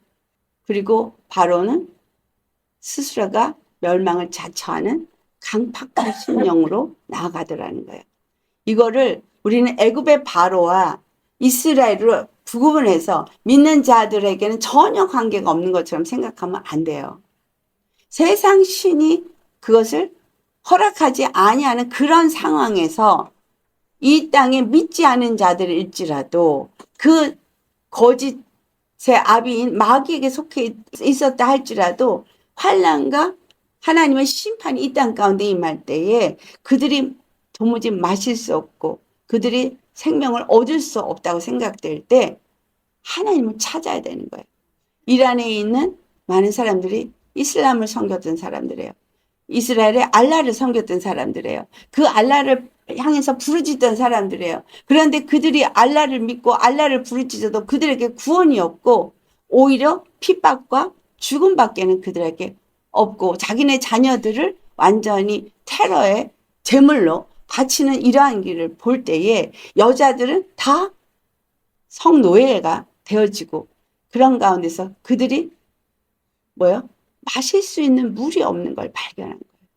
그리고 바로는 스스로가 멸망을 자처하는 강팍한 신령으로 나아가더라는 거예요. 이거를 우리는 애굽의 바로와 이스라엘을 구분해서 믿는 자들에게는 전혀 관계가 없는 것처럼 생각하면 안 돼요. 세상 신이 그것을 허락하지 아니하는 그런 상황에서 이 땅에 믿지 않은 자들일지라도 그 거짓의 아비인 마귀에게 속해 있었다 할지라도 환난과 하나님의 심판이 이 땅 가운데 임할 때에 그들이 도무지 마실 수 없고 그들이 생명을 얻을 수 없다고 생각될 때 하나님을 찾아야 되는 거예요. 일 안에 있는 많은 사람들이 이슬람을 섬겼던 사람들이에요. 이스라엘의 알라를 섬겼던 사람들이에요. 그 알라를 향해서 부르짖던 사람들이에요. 그런데 그들이 알라를 믿고 알라를 부르짖어도 그들에게 구원이 없고 오히려 핍박과 죽음밖에는 그들에게 없고 자기네 자녀들을 완전히 테러의 제물로 바치는 이러한 길을 볼 때에 여자들은 다 성노예가 되어지고 그런 가운데서 그들이 뭐요? 마실 수 있는 물이 없는 걸 발견한 거예요.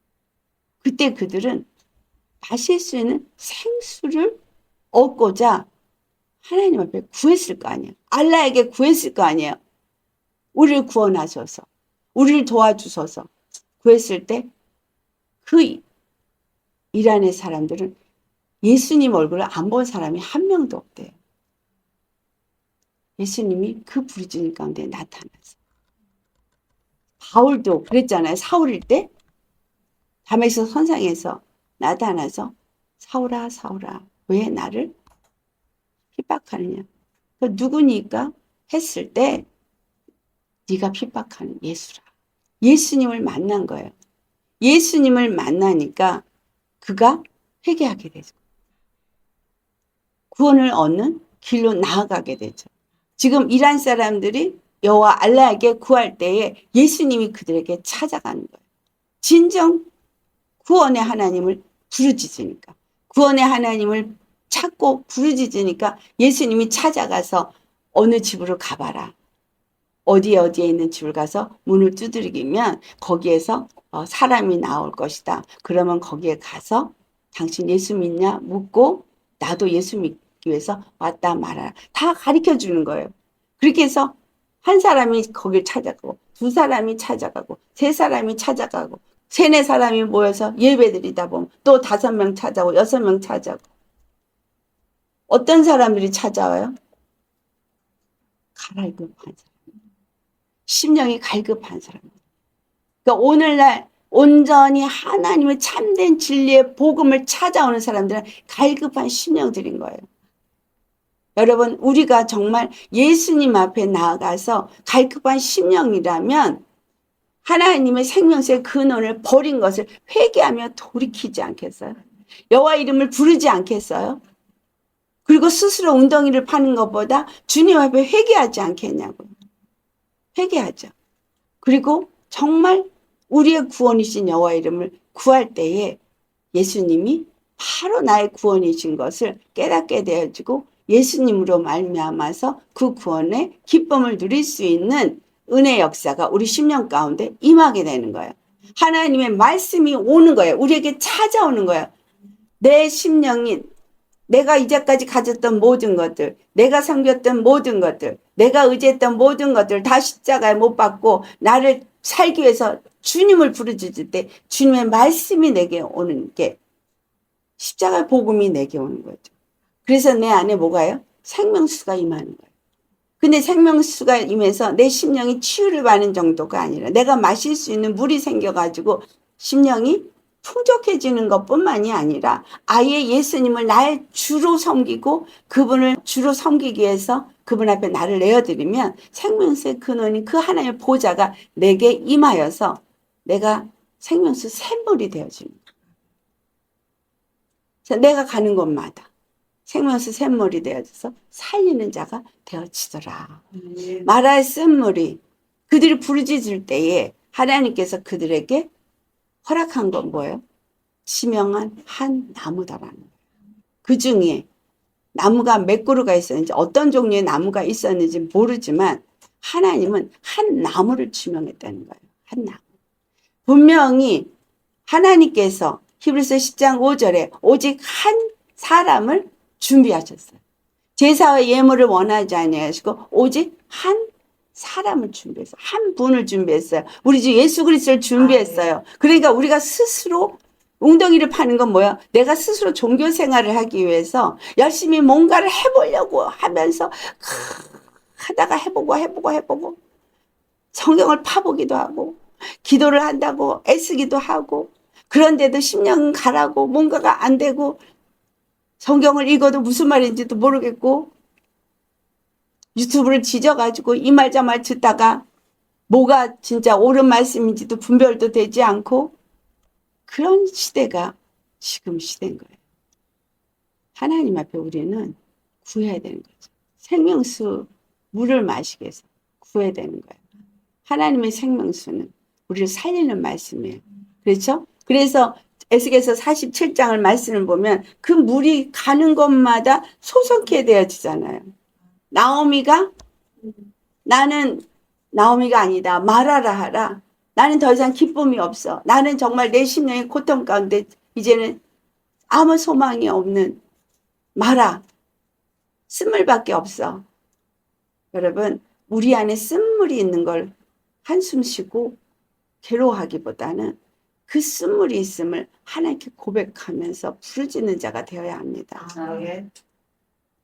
그때 그들은 마실 수 있는 생수를 얻고자 하나님 앞에 구했을 거 아니에요. 알라에게 구했을 거 아니에요. 우리를 구원하셔서 우리를 도와주셔서 구했을 때 그 이란의 사람들은 예수님 얼굴을 안 본 사람이 한 명도 없대요. 예수님이 그 부르짖는 가운데 나타나서 바울도 그랬잖아요. 사울일 때 다메섹 선상에서 나타나서 사울아 사울아 왜 나를 핍박하느냐. 누구니까 했을 때 네가 핍박하는 예수라. 예수님을 만난 거예요. 예수님을 만나니까 그가 회개하게 되죠. 구원을 얻는 길로 나아가게 되죠. 지금 이란 사람들이 여호와 알라에게 구할 때에 예수님이 그들에게 찾아가는 거예요. 진정 구원의 하나님을 부르짖으니까. 구원의 하나님을 찾고 부르짖으니까 예수님이 찾아가서 어느 집으로 가봐라. 어디에 있는 집을 가서 문을 두드리면 거기에서 사람이 나올 것이다. 그러면 거기에 가서 당신 예수 믿냐 묻고 나도 예수 믿기 위해서 왔다 말아라. 다 가르쳐 주는 거예요. 그렇게 해서 한 사람이 거길 찾아가고 두 사람이 찾아가고 세 사람이 찾아가고 세네 사람이 모여서 예배드리다 보면 또 5명 찾아오고 6명 찾아오고 어떤 사람들이 찾아와요? 갈급한 사람. 심령이 갈급한 사람. 그러니까 오늘날 온전히 하나님의 참된 진리의 복음을 찾아오는 사람들은 갈급한 심령들인 거예요. 여러분 우리가 정말 예수님 앞에 나아가서 갈급한 심령이라면 하나님의 생명수의 근원을 버린 것을 회개하며 돌이키지 않겠어요? 여호와 이름을 부르지 않겠어요? 그리고 스스로 웅덩이를 파는 것보다 주님 앞에 회개하지 않겠냐고요. 회개하죠. 그리고 정말 우리의 구원이신 여호와 이름을 구할 때에 예수님이 바로 나의 구원이신 것을 깨닫게 되어지고 예수님으로 말미암아서 그 구원의 기쁨을 누릴 수 있는 은혜 역사가 우리 심령 가운데 임하게 되는 거예요. 하나님의 말씀이 오는 거예요. 우리에게 찾아오는 거예요. 내 심령이 내가 이제까지 가졌던 모든 것들, 내가 섬겼던 모든 것들, 내가 의지했던 모든 것들 다 십자가에 못 박고 나를 살기 위해서 주님을 부르짖을 때 주님의 말씀이 내게 오는 게 십자가의 복음이 내게 오는 거죠. 그래서 내 안에 뭐가요? 생명수가 임하는 거예요. 근데 생명수가 임해서 내 심령이 치유를 받는 정도가 아니라 내가 마실 수 있는 물이 생겨가지고 심령이 풍족해지는 것뿐만이 아니라 아예 예수님을 나의 주로 섬기고 그분을 주로 섬기기 위해서 그분 앞에 나를 내어드리면 생명수의 근원인 그 하나님의 보좌가 내게 임하여서 내가 생명수 샘물이 되어지는 거예요. 내가 가는 곳마다 생명수 샘물이 되어져서 살리는 자가 되어지더라. 마라의 쓴물이 그들이 부르짖을 때에 하나님께서 그들에게 허락한 건 뭐예요? 지명한 한 나무다라는 거예요. 그 중에 나무가 몇 그루가 있었는지 어떤 종류의 나무가 있었는지 모르지만 하나님은 한 나무를 지명했다는 거예요. 한 나무. 분명히 하나님께서 히브리서 10장 5절에 오직 한 사람을 준비하셨어요. 제사와 예물을 원하지 아니하시고 오직 한 사람을 준비했어요. 한 분을 준비했어요. 우리 주 예수 그리스도를 준비했어요. 그러니까 우리가 스스로 웅덩이를 파는 건 뭐야? 내가 스스로 종교 생활을 하기 위해서 열심히 뭔가를 해보려고 하면서 하다가 해보고 성경을 파보기도 하고 기도를 한다고 애쓰기도 하고 그런데도 10년 가라고 뭔가가 안 되고 성경을 읽어도 무슨 말인지도 모르겠고 유튜브를 뒤져가지고 이 말 저 말 듣다가 뭐가 진짜 옳은 말씀인지도 분별도 되지 않고 그런 시대가 지금 시대인 거예요. 하나님 앞에 우리는 구해야 되는 거죠. 생명수 물을 마시기 위해서 구해야 되는 거예요. 하나님의 생명수는 우리를 살리는 말씀이에요. 그렇죠? 그래서 에스겔서 47장을 말씀을 보면 그 물이 가는 곳마다 소송케 되어지잖아요. 나오미가 나는 나오미가 아니다. 말하라 하라. 나는 더 이상 기쁨이 없어. 나는 정말 내 심령의 고통 가운데 이제는 아무 소망이 없는 마라. 쓴물밖에 없어. 여러분 우리 안에 쓴물이 있는 걸 한숨 쉬고 괴로워하기보다는 그 쓴물이 있음을 하나님께 고백하면서 부르짖는 자가 되어야 합니다.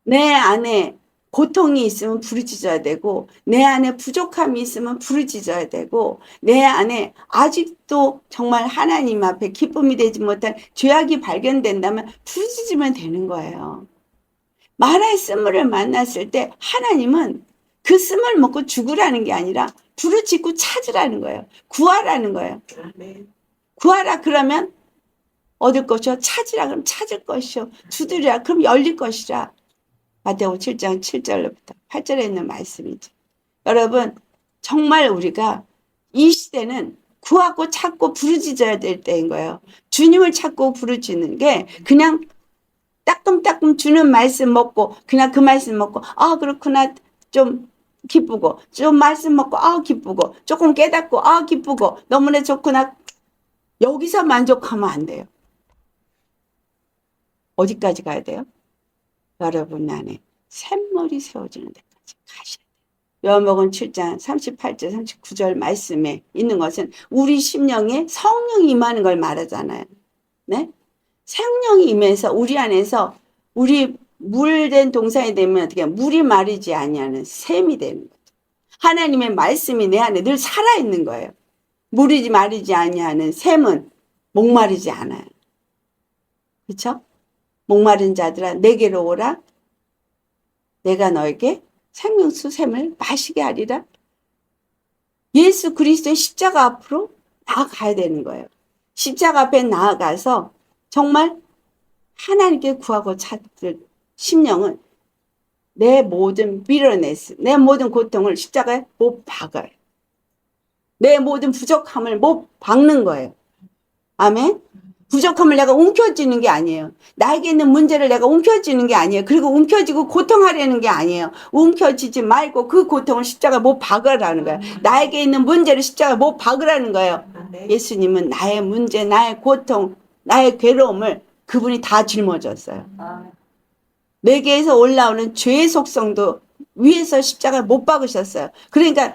내 안에 고통이 있으면 부르짖어야 되고 내 안에 부족함이 있으면 부르짖어야 되고 내 안에 아직도 정말 하나님 앞에 기쁨이 되지 못한 죄악이 발견된다면 부르짖으면 되는 거예요. 마라의 쓴물을 만났을 때 하나님은 그 쓴물 먹고 죽으라는 게 아니라 부르짖고 찾으라는 거예요. 구하라는 거예요. 구하라 그러면 얻을 것이요. 찾으라 그럼 찾을 것이요. 두드리라 그럼 열릴 것이라. 마태복음 7장 7절부터 8절에 있는 말씀이죠. 여러분 정말 우리가 이 시대는 구하고 찾고 부르짖어야 될 때인 거예요. 주님을 찾고 부르짖는 게 그냥 따끔따끔 주는 말씀 먹고 그냥 그 말씀 먹고 아 그렇구나 좀 기쁘고 좀 말씀 먹고 아 기쁘고 조금 깨닫고 아 기쁘고 너무나 좋구나 여기서 만족하면 안 돼요. 어디까지 가야 돼요? 여러분 안에 샘물이 세워지는 데까지 가셔야 돼요. 요한복음 7장 38절 39절 말씀에 있는 것은 우리 심령에 성령이 임하는 걸 말하잖아요. 네? 성령이 임해서 우리 안에서 우리 물된 동산이 되면 어떻게 물이 마르지 아니하는 샘이 되는 거죠. 하나님의 말씀이 내 안에 늘 살아있는 거예요. 물이 마르지 아니하는 샘은 목마르지 않아요. 그렇죠? 목마른 자들아 내게로 오라. 내가 너에게 생명수 샘을 마시게 하리라. 예수 그리스도의 십자가 앞으로 나아가야 되는 거예요. 십자가 앞에 나아가서 정말 하나님께 구하고 찾을 심령은 내 모든 비러네스, 내 모든 고통을 십자가에 못 박아요. 내 모든 부족함을 못 박는 거예요. 아멘. 부족함을 내가 움켜쥐는 게 아니에요. 나에게 있는 문제를 내가 움켜쥐는 게 아니에요. 그리고 움켜쥐고 고통하려는 게 아니에요. 움켜쥐지 말고 그 고통을 십자가에 못 박으라는 거예요. 나에게 있는 문제를 십자가에 못 박으라는 거예요. 예수님은 나의 문제, 나의 고통, 나의 괴로움을 그분이 다 짊어졌어요. 내게에서 올라오는 죄의 속성도 위에서 십자가에 못 박으셨어요. 그러니까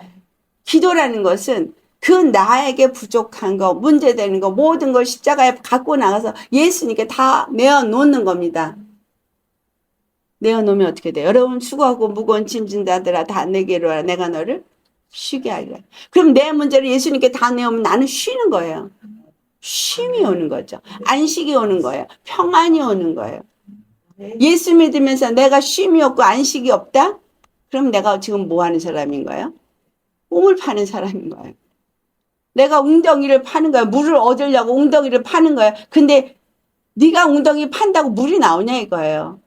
기도라는 것은 그 나에게 부족한 거, 문제되는 거 모든 걸 십자가에 갖고 나가서 예수님께 다 내어놓는 겁니다. 내어놓으면 어떻게 돼요? 여러분 수고하고 무거운 짐진 자들아 다 내게로 와라. 내가 너를 쉬게 하리라. 그럼 내 문제를 예수님께 다 내오면 나는 쉬는 거예요. 쉼이 오는 거죠. 안식이 오는 거예요. 평안이 오는 거예요. 예수 믿으면서 내가 쉼이 없고 안식이 없다? 그럼 내가 지금 뭐 하는 사람인 거예요? 꿈을 파는 사람인 거예요. 내가 웅덩이를 파는 거야. 물을 얻으려고 웅덩이를 파는 거야. 근데 네가 웅덩이 판다고 물이 나오냐 이거예요.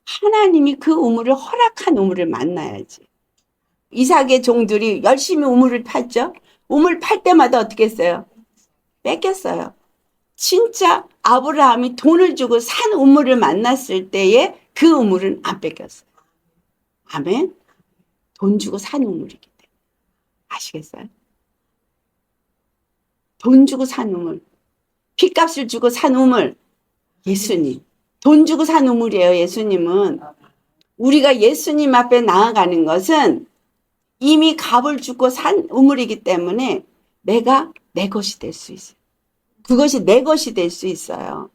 하나님이 그 우물을 허락한 우물을 만나야지. 이삭의 종들이 열심히 우물을 팠죠. 우물 팔 때마다 어떻게 했어요? 뺏겼어요. 진짜 아브라함이 돈을 주고 산 우물을 만났을 때에 그 우물은 안 뺏겼어요. 아멘. 돈 주고 산 우물이기 때문에. 아시겠어요? 돈 주고 산 우물. 핏값을 주고 산 우물. 예수님. 돈 주고 산 우물이에요. 예수님은. 우리가 예수님 앞에 나아가는 것은 이미 값을 주고 산 우물이기 때문에 내가 내 것이 될 수 있어요. 그것이 내 것이 될 수 있어요.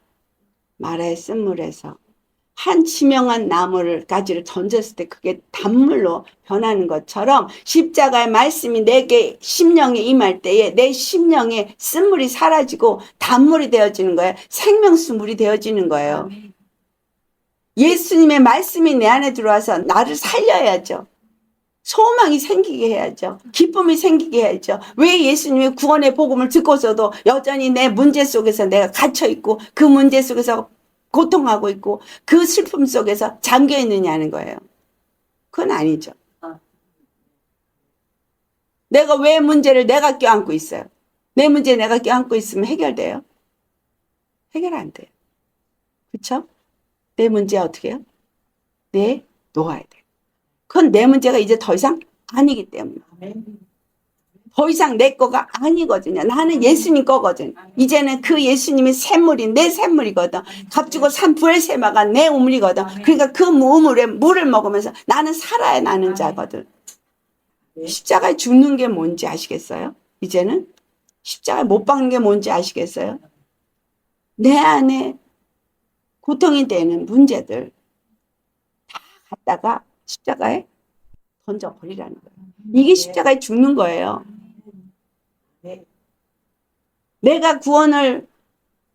마라의 쓴물에서 한 지명한 나무를 가지를 던졌을 때 그게 단물로 변하는 것처럼 십자가의 말씀이 내게 심령에 임할 때에 내 심령에 쓴물이 사라지고 단물이 되어지는 거예요. 생명수물이 되어지는 거예요. 예수님의 말씀이 내 안에 들어와서 나를 살려야죠. 소망이 생기게 해야죠. 기쁨이 생기게 해야죠. 왜 예수님의 구원의 복음을 듣고서도 여전히 내 문제 속에서 내가 갇혀있고 그 문제 속에서 고통하고 있고 그 슬픔 속에서 잠겨 있느냐는 거예요. 그건 아니죠. 내가 왜 문제를 내가 껴안고 있어요? 내 문제 내가 껴안고 있으면 해결돼요? 해결 안 돼요. 그렇죠? 내 문제 어떻게 해요? 내 놓아야 돼요. 그건 내 문제가 이제 더 이상 아니기 때문에. 더 이상 내 거가 아니거든요. 나는 예수님 거거든. 이제는 그 예수님이 샘물이 내 샘물이거든. 값주고 산 부엘세바가 내 우물이거든. 그러니까 그 우물에 물을 먹으면서 나는 살아야 나는 자거든. 십자가에 죽는 게 뭔지 아시겠어요? 이제는 십자가에 못 박는 게 뭔지 아시겠어요? 내 안에 고통이 되는 문제들 다 갖다가 십자가에 던져버리라는 거예요. 이게 십자가에 죽는 거예요. 내가 구원을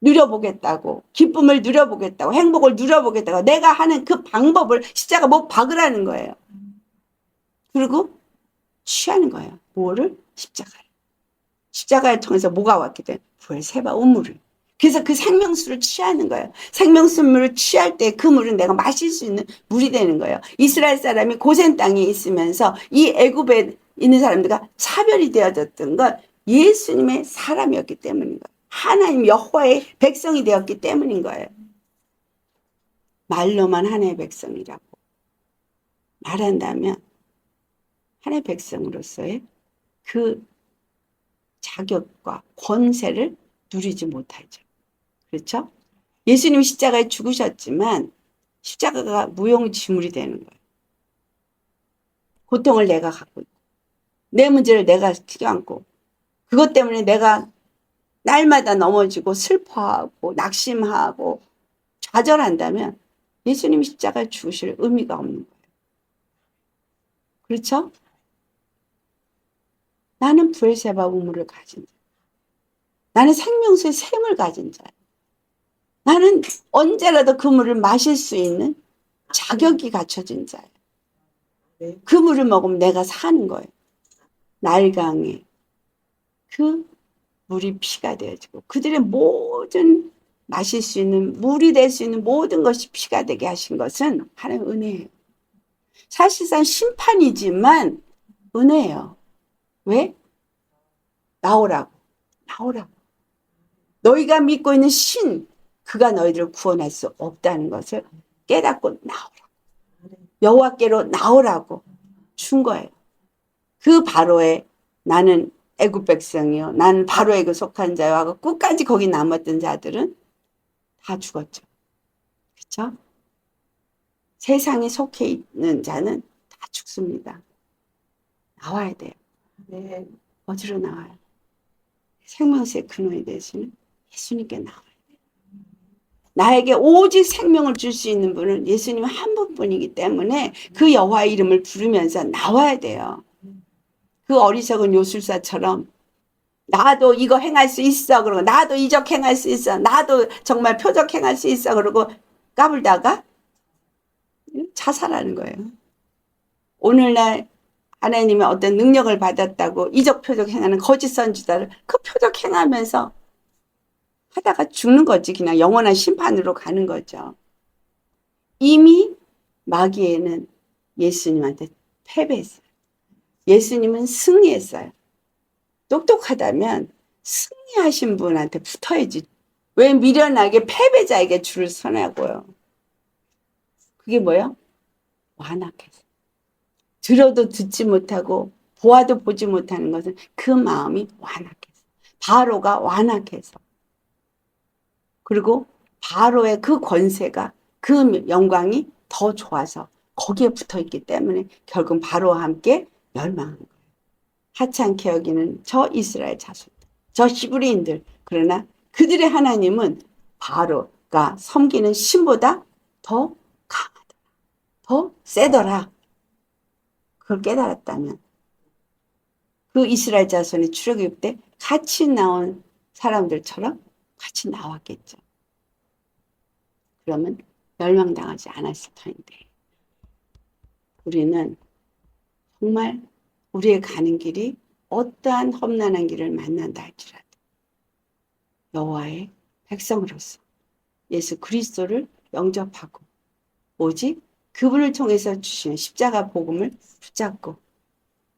누려보겠다고, 기쁨을 누려보겠다고, 행복을 누려보겠다고 내가 하는 그 방법을 십자가 못 박으라는 거예요. 그리고 취하는 거예요. 뭐를? 십자가를. 십자가를 통해서 뭐가 왔기 때문에 부엘세바 우물을. 그래서 그 생명수를 취하는 거예요. 생명수물을 취할 때 그 물은 내가 마실 수 있는 물이 되는 거예요. 이스라엘 사람이 고센 땅에 있으면서 이 애굽에 있는 사람들과 차별이 되어졌던 건 예수님의 사람이었기 때문인 거예요. 하나님 여호와의 백성이 되었기 때문인 거예요. 말로만 하나님의 백성이라고 말한다면 하나님의 백성으로서의 그 자격과 권세를 누리지 못하죠. 그렇죠? 예수님이 십자가에 죽으셨지만 십자가가 무용지물이 되는 거예요. 고통을 내가 갖고 있고 내 문제를 내가 껴안고 그것 때문에 내가 날마다 넘어지고 슬퍼하고 낙심하고 좌절한다면 예수님이 십자가에 죽으실 의미가 없는 거예요. 그렇죠? 나는 부엘세바 우물을 가진 자. 나는 생명수의 샘을 가진 자예요. 나는 언제라도 그 물을 마실 수 있는 자격이 갖춰진 자예요. 그 물을 먹으면 내가 사는 거예요. 날강에 그 물이 피가 되어지고 그들의 모든 마실 수 있는 물이 될 수 있는 모든 것이 피가 되게 하신 것은 하나님의 은혜예요. 사실상 심판이지만 은혜예요. 왜? 나오라고. 너희가 믿고 있는 신 그가 너희들을 구원할 수 없다는 것을 깨닫고 나오라고. 여호와께로 나오라고 준 거예요. 그 바로에 나는 애굽 백성이요. 나는 바로에게 속한 자요 하고 끝까지 거기 남았던 자들은 다 죽었죠. 그렇죠? 세상에 속해 있는 자는 다 죽습니다. 나와야 돼요. 네. 어디로 나와요? 생명수의 근원이 되시는 예수님께 나와야 돼요. 나에게 오직 생명을 줄 수 있는 분은 예수님 한 분뿐이기 때문에 그 여호와의 이름을 부르면서 나와야 돼요. 그 어리석은 요술사처럼 나도 이거 행할 수 있어 그러고 나도 이적 행할 수 있어 나도 정말 표적 행할 수 있어 그러고 까불다가 자살하는 거예요. 오늘날 하나님의 어떤 능력을 받았다고 이적 표적 행하는 거짓 선지자를 그 표적 행하면서 하다가 죽는 거지. 그냥 영원한 심판으로 가는 거죠. 이미 마귀에는 예수님한테 패배했어요. 예수님은 승리했어요. 똑똑하다면 승리하신 분한테 붙어야지. 왜 미련하게 패배자에게 줄을 서냐고요. 그게 뭐예요? 완악해서. 들어도 듣지 못하고 보아도 보지 못하는 것은 그 마음이 완악해서. 바로가 완악해서. 그리고 바로의 그 권세가 그 영광이 더 좋아서 거기에 붙어있기 때문에 결국 바로와 함께 멸망한 거예요. 하찮게 여기는 저 이스라엘 자손들, 저 히브리인들. 그러나 그들의 하나님은 바로가 섬기는 신보다 더 강하더라. 더 세더라. 그걸 깨달았다면 그 이스라엘 자손이 출애굽 때 같이 나온 사람들처럼 같이 나왔겠죠. 그러면 멸망당하지 않았을 터인데 우리는 정말 우리의 가는 길이 어떠한 험난한 길을 만난다 할지라도 여호와의 백성으로서 예수 그리스도를 영접하고 오직 그분을 통해서 주시는 십자가 복음을 붙잡고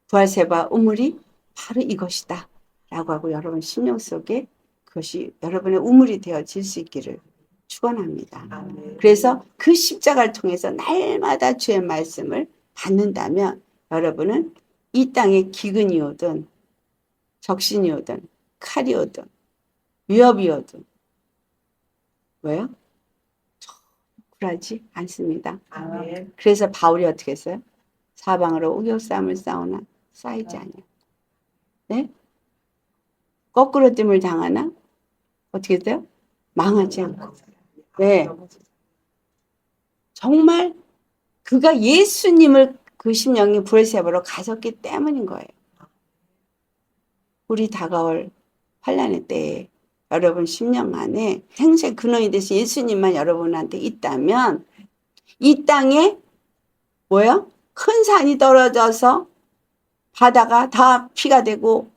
부활세바 우물이 바로 이것이다 라고 하고 여러분 심령 속에 그것이 여러분의 우물이 되어질 수 있기를 축원합니다. 그래서 그 십자가를 통해서 날마다 주의 말씀을 받는다면 여러분은 이 땅의 기근이 오든 적신이 오든 칼이 오든 위협이 오든 왜요? 굴하지 않습니다. 그래서 바울이 어떻게 했어요? 사방으로 우겨싸움을 싸우나 쌓이지 않아요. 네? 거꾸로 뜸을 당하나 어떻게 돼요? 망하지 않고. 네. 정말 그가 예수님을 그 심령이 부활세바로 가졌기 때문인 거예요. 우리 다가올 환난의 때에 여러분 심령 안에 생수의 근원이 되신 예수님만 여러분한테 있다면 이 땅에 뭐요? 큰 산이 떨어져서 바다가 다 피가 되고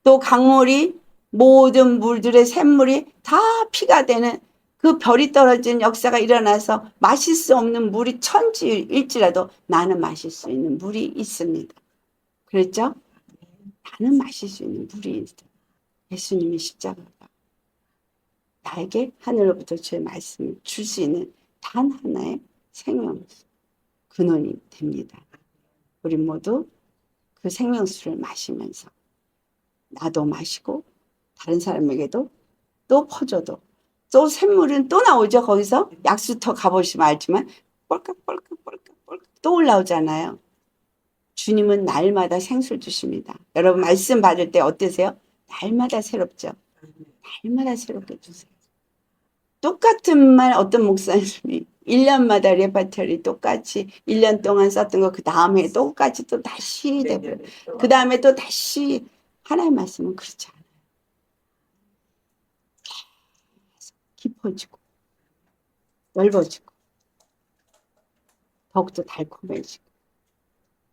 또 강물이 모든 물들의 샘물이 다 피가 되는 그 별이 떨어진 역사가 일어나서 마실 수 없는 물이 천지일지라도 나는 마실 수 있는 물이 있습니다. 그랬죠? 나는 마실 수 있는 물이 있어. 예수님의 십자가가 나에게 하늘로부터 주의 말씀을 줄 수 있는 단 하나의 생명수 근원이 됩니다. 우리 모두 그 생명수를 마시면서 나도 마시고 다른 사람에게도 또 퍼줘도 또 샘물은 또 나오죠. 거기서 약수터 가보시면 알지만 뻘깍뻘깍 또 올라오잖아요. 주님은 날마다 생수를 주십니다. 여러분 말씀 받을 때 어떠세요? 날마다 새롭죠. 날마다 새롭게 주세요. 똑같은 말 어떤 목사님이 1년마다 레파토리 똑같이 1년 동안 썼던 거 그 다음에 똑같이 또 다시 되고요. 그 다음에 또 다시 하나의 말씀은 그렇지 않아요. 깊어지고 넓어지고 더욱더 달콤해지고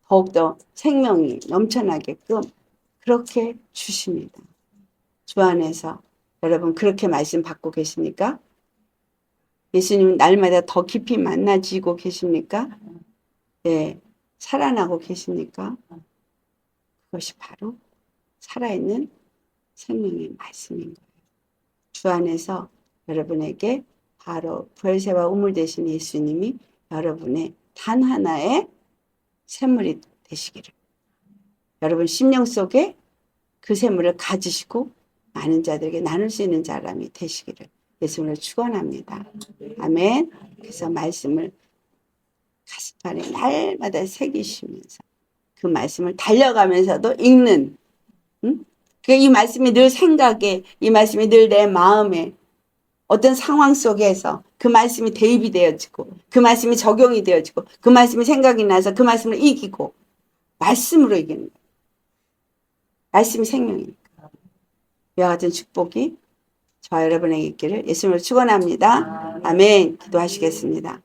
더욱더 생명이 넘쳐나게끔 그렇게 주십니다. 주 안에서 여러분 그렇게 말씀 받고 계십니까? 예수님 날마다 더 깊이 만나지고 계십니까? 네, 살아나고 계십니까? 그것이 바로 살아있는 생명의 말씀인 거예요. 주 안에서 여러분에게 바로 부활세와 우물 되신 예수님이 여러분의 단 하나의 샘물이 되시기를 여러분 심령 속에 그 샘물을 가지시고 많은 자들에게 나눌 수 있는 사람이 되시기를 예수님을 축원합니다. 아멘. 그래서 말씀을 가슴판에 날마다 새기시면서 그 말씀을 달려가면서도 읽는 이 말씀이 늘 생각에 이 말씀이 늘 내 마음에 어떤 상황 속에서 그 말씀이 대입이 되어지고 그 말씀이 적용이 되어지고 그 말씀이 생각이 나서 그 말씀을 이기고 말씀으로 이기는 거예요. 말씀이 생명이니까. 이와 같은 축복이 저와 여러분에게 있기를 예수님을 축원합니다. 아멘. 기도하시겠습니다.